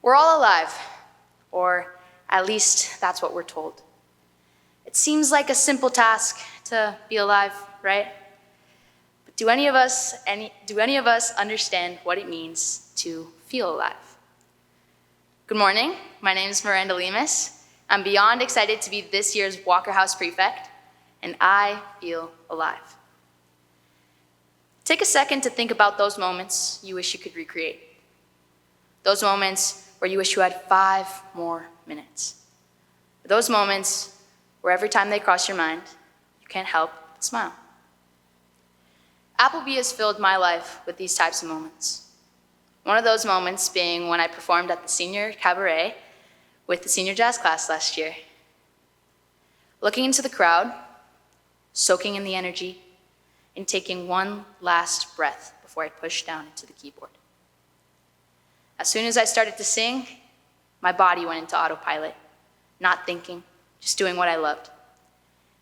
We're all alive, or at least that's what we're told. It seems like a simple task to be alive, right? But do any of us understand what it means to feel alive? Good morning, my name is Miranda Lemus. I'm beyond excited to be this year's Walker House prefect, and I feel alive. Take a second to think about those moments you wish you could recreate. Those moments where you wish you had 5 more minutes. Those moments where every time they cross your mind, you can't help but smile. Appleby has filled my life with these types of moments. One of those moments being when I performed at the senior cabaret with the senior jazz class last year. Looking into the crowd, soaking in the energy, and taking one last breath before I pushed down into the keyboard. As soon as I started to sing, my body went into autopilot, not thinking, just doing what I loved.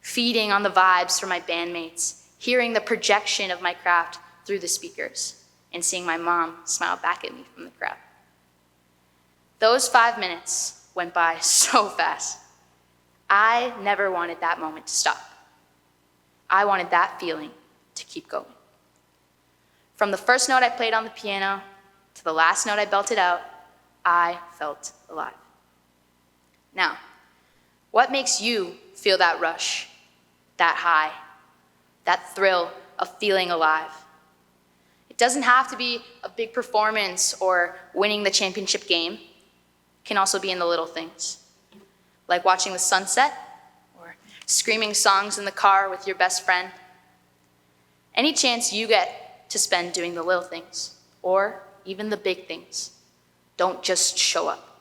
Feeding on the vibes from my bandmates, hearing the projection of my craft through the speakers, and seeing my mom smile back at me from the crowd. Those 5 minutes went by so fast. I never wanted that moment to stop. I wanted that feeling to keep going. From the first note I played on the piano to the last note I belted out, I felt alive. Now, what makes you feel that rush, that high, that thrill of feeling alive? It doesn't have to be a big performance or winning the championship game. It can also be in the little things, like watching the sunset or screaming songs in the car with your best friend. Any chance you get to spend doing the little things, or even the big things, don't just show up.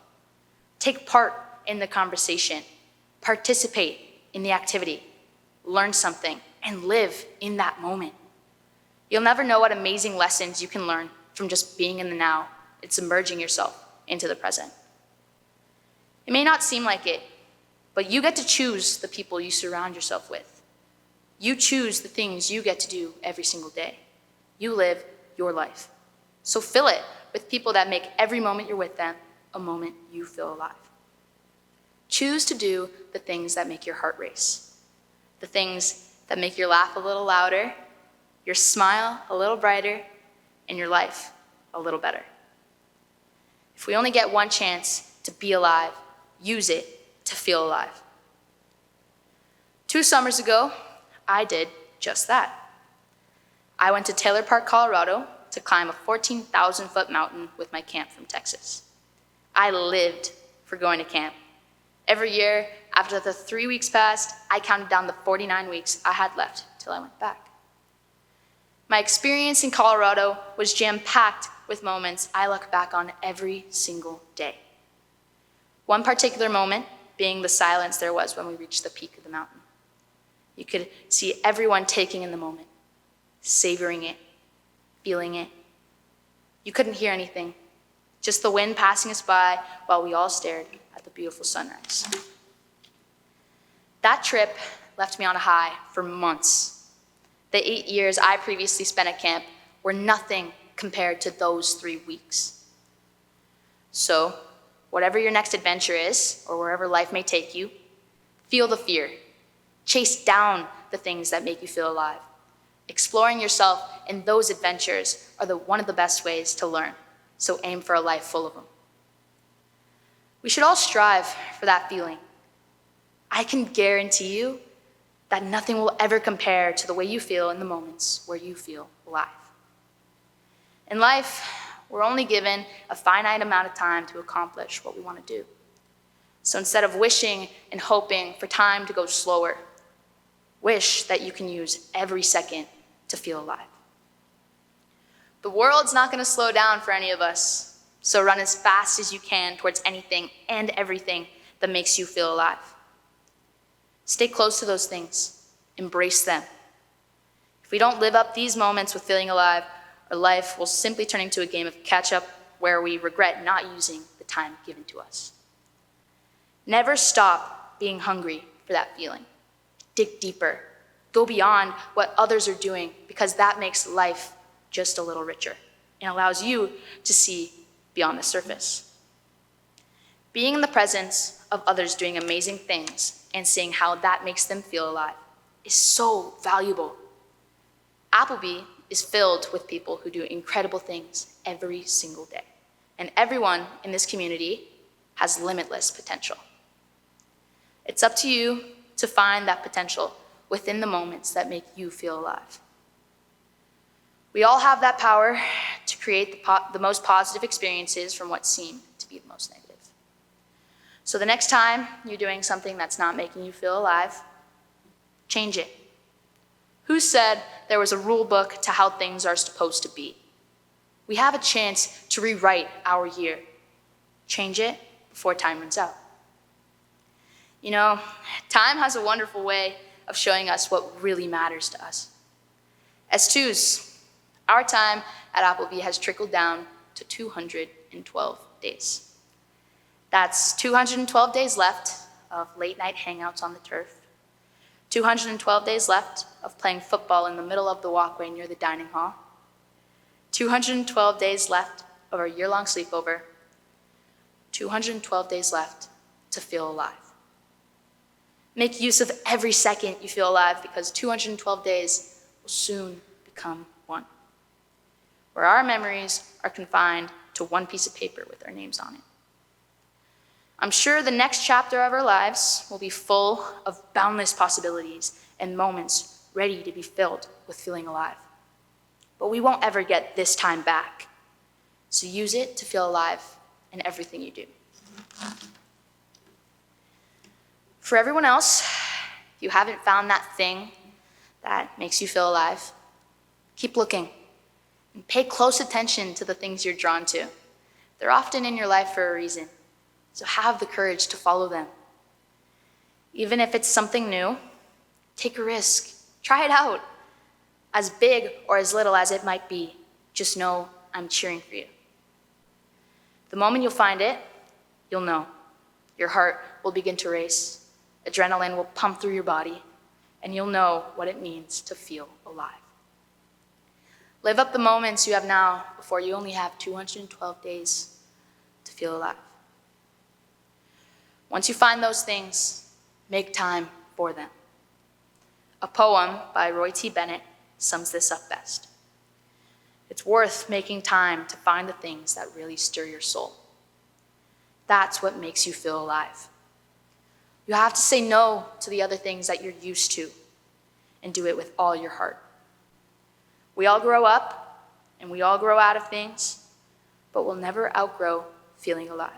Take part in the conversation, participate in the activity, learn something, and live in that moment. You'll never know what amazing lessons you can learn from just being in the now and submerging yourself into the present. It may not seem like it, but you get to choose the people you surround yourself with. You choose the things you get to do every single day. You live your life. So fill it with people that make every moment you're with them a moment you feel alive. Choose to do the things that make your heart race, the things that make your laugh a little louder, your smile a little brighter, and your life a little better. If we only get one chance to be alive, use it to feel alive. 2 summers ago, I did just that. I went to Taylor Park, Colorado to climb a 14,000-foot mountain with my camp from Texas. I lived for going to camp. Every year, after the 3 weeks passed, I counted down the 49 weeks I had left till I went back. My experience in Colorado was jam-packed with moments I look back on every single day. One particular moment being the silence there was when we reached the peak of the mountain. You could see everyone taking in the moment, savoring it, feeling it. You couldn't hear anything, just the wind passing us by while we all stared at the beautiful sunrise. That trip left me on a high for months. The 8 years I previously spent at camp were nothing compared to those 3 weeks. So, whatever your next adventure is, or wherever life may take you, feel the fear. Chase down the things that make you feel alive. Exploring yourself in those adventures are one of the best ways to learn, so aim for a life full of them. We should all strive for that feeling. I can guarantee you that nothing will ever compare to the way you feel in the moments where you feel alive. In life, we're only given a finite amount of time to accomplish what we want to do. So instead of wishing and hoping for time to go slower, wish that you can use every second to feel alive. The world's not going to slow down for any of us, so run as fast as you can towards anything and everything that makes you feel alive. Stay close to those things. Embrace them. If we don't live up these moments with feeling alive, our life will simply turn into a game of catch-up where we regret not using the time given to us. Never stop being hungry for that feeling. Dig deeper. Go beyond what others are doing, because that makes life just a little richer and allows you to see beyond the surface. Being in the presence of others doing amazing things and seeing how that makes them feel alive is so valuable. Appleby is filled with people who do incredible things every single day. And everyone in this community has limitless potential. It's up to you to find that potential within the moments that make you feel alive. We all have that power to create the most positive experiences from what seem to be the most negative. So the next time you're doing something that's not making you feel alive, change it. Who said there was a rule book to how things are supposed to be? We have a chance to rewrite our year. Change it before time runs out. You know, time has a wonderful way of showing us what really matters to us. As twos, our time at Appleby has trickled down to 212 days. That's 212 days left of late night hangouts on the turf, 212 days left of playing football in the middle of the walkway near the dining hall, 212 days left of our year-long sleepover, 212 days left to feel alive. Make use of every second you feel alive, because 212 days will soon become one, where our memories are confined to one piece of paper with our names on it. I'm sure the next chapter of our lives will be full of boundless possibilities and moments ready to be filled with feeling alive. But we won't ever get this time back, so use it to feel alive in everything you do. For everyone else, if you haven't found that thing that makes you feel alive, keep looking and pay close attention to the things you're drawn to. They're often in your life for a reason, so have the courage to follow them. Even if it's something new, take a risk. Try it out. As big or as little as it might be, just know I'm cheering for you. The moment you'll find it, you'll know. Your heart will begin to race, adrenaline will pump through your body, and you'll know what it means to feel alive. Live up the moments you have now before you only have 212 days to feel alive. Once you find those things, make time for them. A poem by Roy T. Bennett sums this up best. It's worth making time to find the things that really stir your soul. That's what makes you feel alive. You have to say no to the other things that you're used to and do it with all your heart. We all grow up and we all grow out of things, but we'll never outgrow feeling alive.